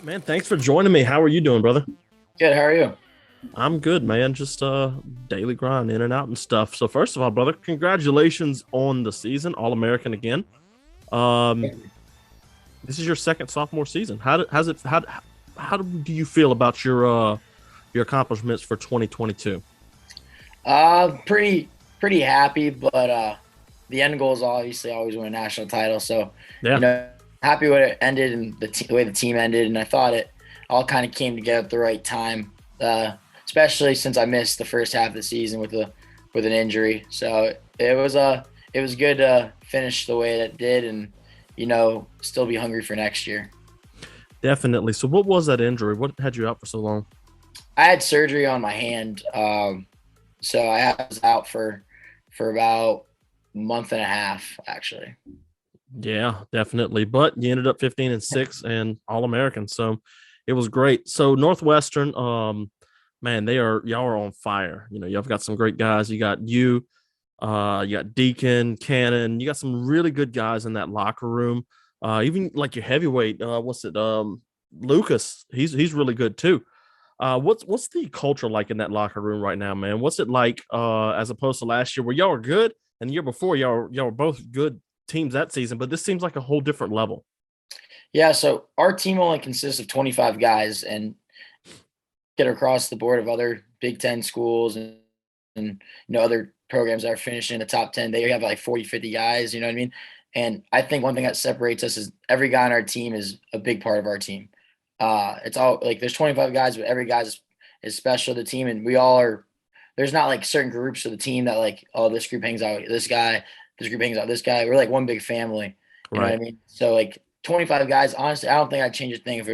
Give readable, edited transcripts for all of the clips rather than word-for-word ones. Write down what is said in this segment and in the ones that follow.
Man, thanks for joining me. How are you doing, brother? Good. How are you? I'm good, man. Just daily grind in and out and stuff. So first of all, brother, congratulations on the season, All-American again. Um, this is your second sophomore season. How do you feel about your accomplishments for 2022? Pretty happy, but the end goal is obviously always win a national title. So, you Yeah, know, happy with it ended and the way the team ended, and I thought it all kind of came together at the right time. Especially since I missed the first half of the season with an injury. So it was good to finish the way it did, and still be hungry for next year. definitely. So what was that injury? What had you out for so long? I had surgery on my hand, so I was out for about a month and a half actually. Yeah, definitely. But you ended up 15-6 and All-American. So it was great. So Northwestern, man, y'all are on fire. You know, y'all got some great guys. You got Deacon, Cannon, you got some really good guys in that locker room. Even like your heavyweight, what's it? Lucas, he's really good too. What's the culture like in that locker room right now, man? What's it like as opposed to last year where y'all were good and the year before y'all were both good teams that season, but this seems like a whole different level. Yeah, so our team only consists of 25 guys and get across the board of other Big Ten schools and other programs that are finishing in the top 10. They have like 40, 50 guys, you know what I mean? And I think one thing that separates us is every guy on our team is a big part of our team. It's all like there's 25 guys, but every guy is special to the team, and we all are. There's not like certain groups of the team that like, oh, this group hangs out with this guy, this group hangs out with this guy. We're like one big family, you know what I Right. mean? So like 25 guys, honestly, I don't think I'd change a thing if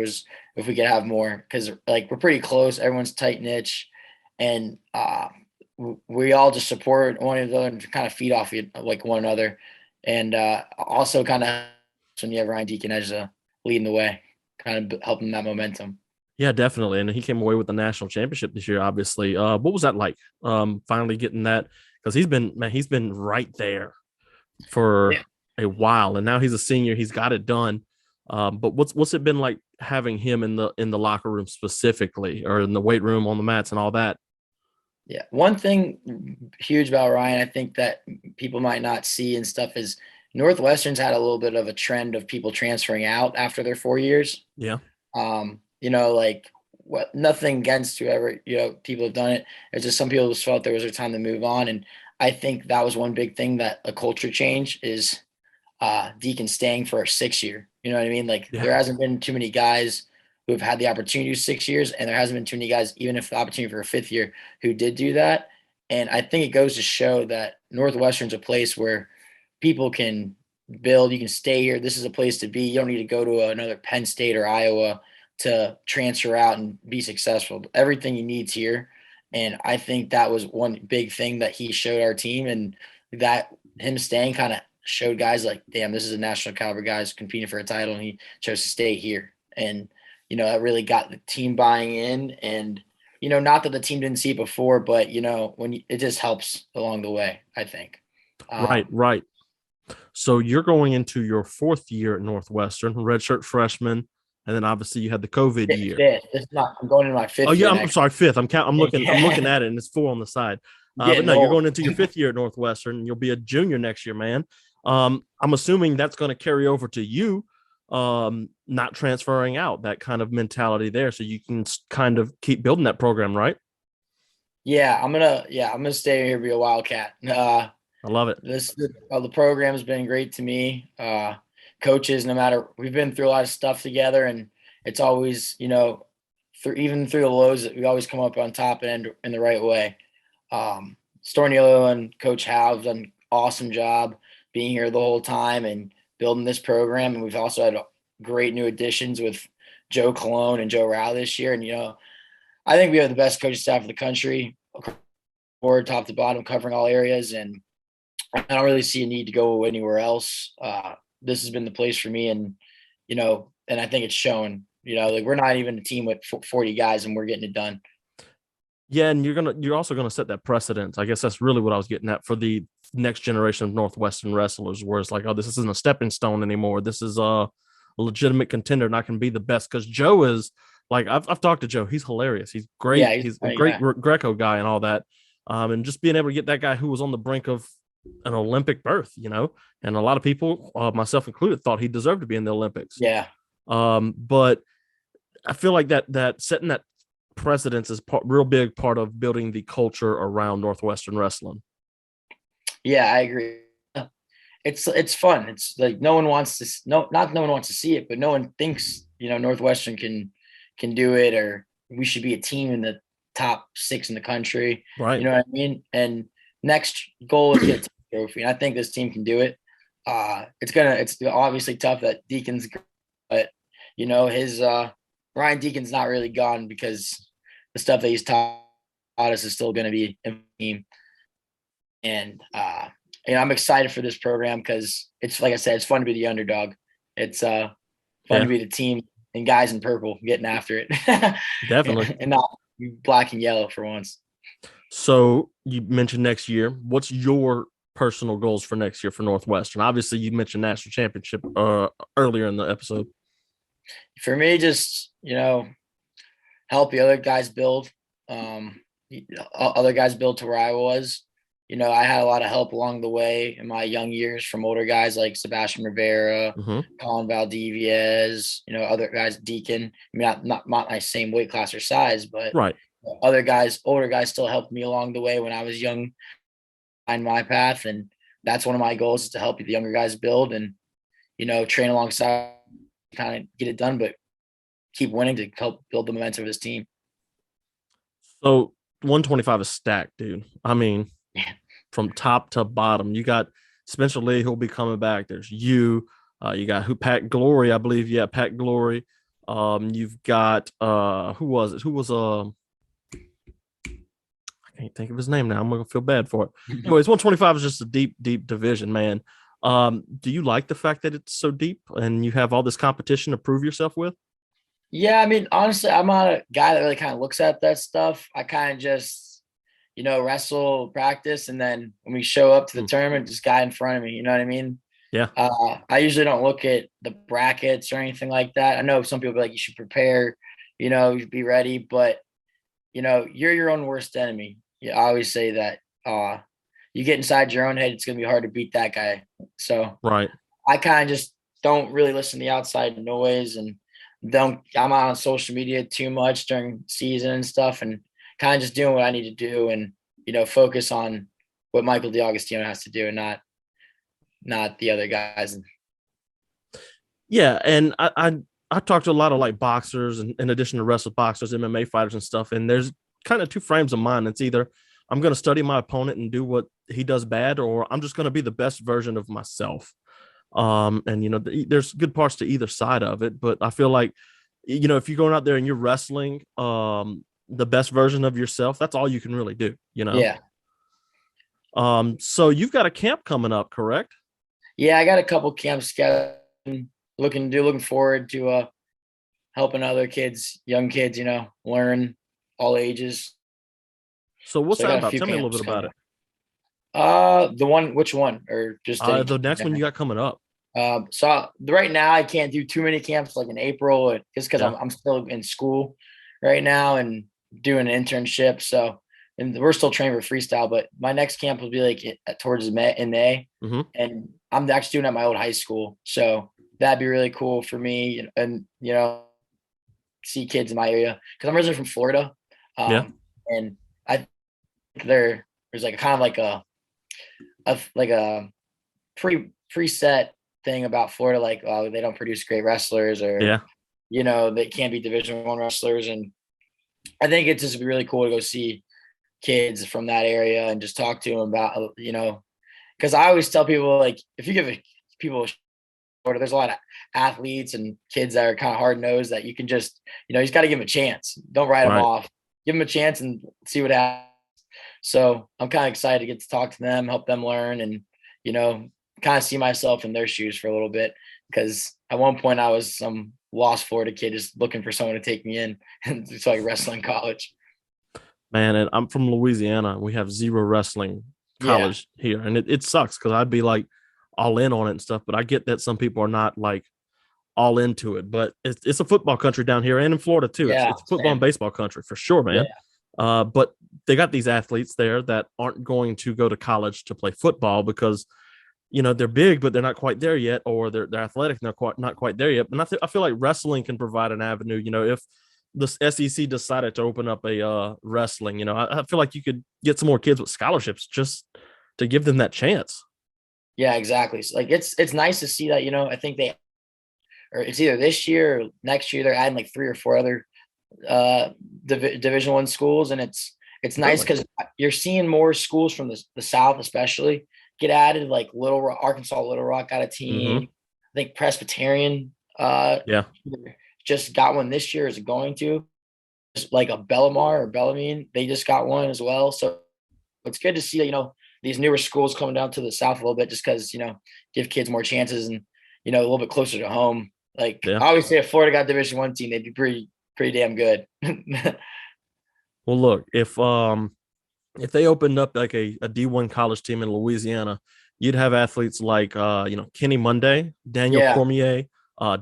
we could have more, because like we're pretty close. Everyone's tight niche, and we all just support one another and kind of feed off like one another, and also kind of when you have Ryan Deacon as leading the way, kind of helping that momentum. Yeah, definitely. And he came away with the national championship this year, obviously. What was that like? Finally getting that because he's been right there for Yeah. a while, and now he's a senior. He's got it done. But what's it been like having him in the locker room specifically, or in the weight room on the mats and all that? Yeah. One thing huge about Ryan, I think that people might not see and stuff is Northwestern's had a little bit of a trend of people transferring out after their 4 years. Yeah, Like what nothing against whoever, people have done it. It's just some people just felt there was a time to move on. And I think that was one big thing that a culture change is Deacon staying for a 6 year. You know what I mean? Like yeah, there hasn't been too many guys who have had the opportunity to do 6 years, and there hasn't been too many guys, even if the opportunity for a fifth year, who did do that. And I think it goes to show that Northwestern's a place where people can build. You can stay here. This is a place to be. You don't need to go to another Penn State or Iowa to transfer out and be successful. Everything you need's here. And I think that was one big thing that he showed our team, and that him staying kind of showed guys like, damn, this is a national caliber guys competing for a title, and he chose to stay here. And that really got the team buying in. And not that the team didn't see it before, but it just helps along the way, I think. right, Um, right. So you're going into your fourth year at Northwestern, redshirt freshman, and then obviously you had the COVID year. fifth. It's not. I'm going into my Oh fifth yeah, year I'm next. sorry, fifth. I'm looking Yeah, at it, and it's four on the side. But getting no, you're old. going into your fifth year at Northwestern, and you'll be a junior next year, man. I'm assuming that's going to carry over to you, not transferring out. That kind of mentality there, so you can kind of keep building that program, right? I'm gonna stay here, be a wildcat. I love it. This the program has been great to me. Coaches, no matter we've been through a lot of stuff together, and it's always even through the lows, we always come up on top and end in the right way. Stornillo and Coach Howe have done an awesome job being here the whole time and building this program, and we've also had great new additions with Joe Cologne and Joe Rao this year. And I think we have the best coaching staff in the country, board top to bottom, covering all areas, and I don't really see a need to go anywhere else. This has been the place for me, and I think it's shown. Like we're not even a team with 40 guys, and we're getting it done. Yeah, and you're also gonna set that precedent. I guess that's really what I was getting at for the next generation of Northwestern wrestlers, where it's like, oh, this isn't a stepping stone anymore. This is a legitimate contender and I can be the best. Because Joe is like, I've talked to Joe. He's hilarious. He's great. Yeah, He's a great Greco guy and all that. And just being able to get that guy who was on the brink of an Olympic berth, and a lot of people, myself included, thought he deserved to be in the Olympics. Yeah. But I feel like that setting that precedence is real big part of building the culture around Northwestern wrestling. Yeah, I agree. It's fun. It's like no one wants to see it, but no one thinks Northwestern can do it, or we should be a team in the top 6 in the country. Right. You know what I mean? And next goal is get a trophy, and I think this team can do it. It's obviously tough that Deacon's, but his Ryan Deacon's not really gone because the stuff that he's taught us is still going to be in the team. And I'm excited for this program because it's, like I said, it's fun to be the underdog. It's fun to be the team and guys in purple getting after it. Definitely. And not black and yellow for once. So you mentioned next year. What's your personal goals for next year for Northwestern? Obviously, you mentioned national championship earlier in the episode. For me, just help the other guys build. Other guys build to where I was. I had a lot of help along the way in my young years from older guys like Sebastian Rivera, Colin Valdiviez, other guys, Deacon. I mean, not my same weight class or size, but right. Other guys, older guys still helped me along the way when I was young, find my path. And that's one of my goals, is to help the younger guys build and, train alongside, kind of get it done, but keep winning to help build the momentum of this team. So 125 is stacked, dude. I mean, from top to bottom, you got Spencer Lee, who'll be coming back. There's you got Pat Glory, I believe. Yeah, Pat Glory. You've got who was it? I can't think of his name now. I'm gonna feel bad for it. Anyways, 125 is just a deep division, man. Do you like the fact that it's so deep and you have all this competition to prove yourself with? Yeah, I mean, honestly, I'm not a guy that really kind of looks at that stuff. I kind of just wrestle, practice, and then when we show up to the tournament, just guy in front of me. You know what I mean? Yeah. I usually don't look at the brackets or anything like that. I know some people be like, you should prepare, be ready, but you're your own worst enemy. I always say that. You get inside your own head, it's gonna be hard to beat that guy. So right. I kind of just don't really listen to the outside noise, and I'm out on social media too much during season and stuff, and kind of just doing what I need to do and, focus on what Michael DeAugustino has to do and not the other guys. Yeah. And I talked to a lot of like boxers and in addition to wrestle boxers, MMA fighters and stuff. And there's kind of two frames of mind. It's either I'm going to study my opponent and do what he does bad, or I'm just going to be the best version of myself. And, there's good parts to either side of it, but I feel like, if you're going out there and you're wrestling, the best version of yourself, that's all you can really do, Yeah. So you've got a camp coming up, correct? Yeah, I got a couple camps scheduled. Looking forward to helping other kids, young kids, learn all ages. So what's that about? Tell me a little bit about it. Which one? Or just the next one you got coming up? So right now I can't do too many camps like in April, just because I'm still in school right now and doing an internship. So, and we're still training for freestyle, but my next camp will be like towards May, and I'm actually doing it at my old high school. So that'd be really cool for me, and see kids in my area, because I'm originally from Florida. And I think there's like kind of like a preset thing about Florida, like they don't produce great wrestlers, or they can't be Division I wrestlers. And I think it's just really cool to go see kids from that area and just talk to them about, because I always tell people, like, if you give people Florida, there's a lot of athletes and kids that are kind of hard nosed that you can just, you just got to give them a chance. Don't write them off. Give them a chance and see what happens. So I'm kind of excited to get to talk to them, help them learn, and, kind of see myself in their shoes for a little bit, because at one point I was some lost Florida kid just looking for someone to take me in and so I could wrestle in college. Man, and I'm from Louisiana. We have zero wrestling college here, and it sucks because I'd be like all in on it and stuff, but I get that some people are not like all into it. But it's a football country down here, and in Florida too. Yeah, It's football and same. baseball country for sure, Yeah, man. But they got these athletes there that aren't going to go to college to play football because they're big, but they're not quite there yet, or they're athletic and they're not quite there yet. And I feel like wrestling can provide an avenue. If the SEC decided to open up a wrestling, I feel like you could get some more kids with scholarships just to give them that chance. yeah, exactly. So, like it's nice to see that. I think or it's either this year or next year they're adding like 3 or 4 other Division I schools, and it's nice Really? because you're seeing more schools from the South, especially get added. Like Arkansas Little Rock got a Mm-hmm. team. I think Presbyterian Yeah. just got one this year. Is it going to just like a Bellamar or Bellarmine? They just got one as well. So it's good to see these newer schools coming down to the South a little bit, just because give kids more chances and a little bit closer to home. Like Yeah. obviously, if Florida got Division I team, they'd be pretty damn good. Well, look, if they opened up like a D1 college team in Louisiana, you'd have athletes like Kenny Monday, Daniel Yeah, Cormier,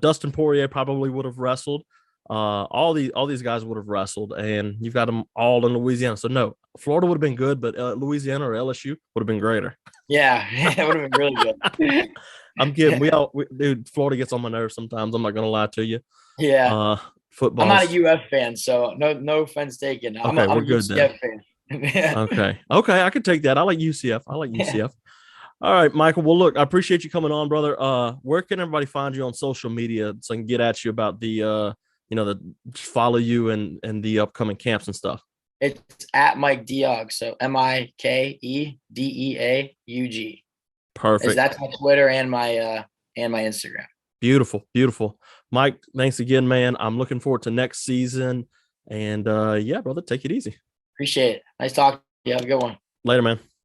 Dustin Poirier probably would have wrestled. All these guys would have wrestled, and you've got them all in Louisiana. So no, Florida would have been good, but Louisiana or LSU would have been greater. yeah, it would have been really good. I'm kidding. Dude, Florida gets on my nerves sometimes. I'm not gonna lie to you. Yeah, Uh, I'm not a Football's UF fan, so no offense taken. I'm a, okay. I'm We're a good then. UCF fan. Yeah, Okay. I can take that. I like UCF. I like UCF. All right, Michael. Well, look, I appreciate you coming on, brother. Where can everybody find you on social media so I can get at you about the follow you and the upcoming camps and stuff? it's at Mike Deaug, so MikeDeaug. Perfect. That's my Twitter and my Instagram. Beautiful. Beautiful. Mike, thanks again, man. I'm looking forward to next season. And yeah, brother, take it easy. Appreciate it. Nice talking to you. Have a good one. Later, man.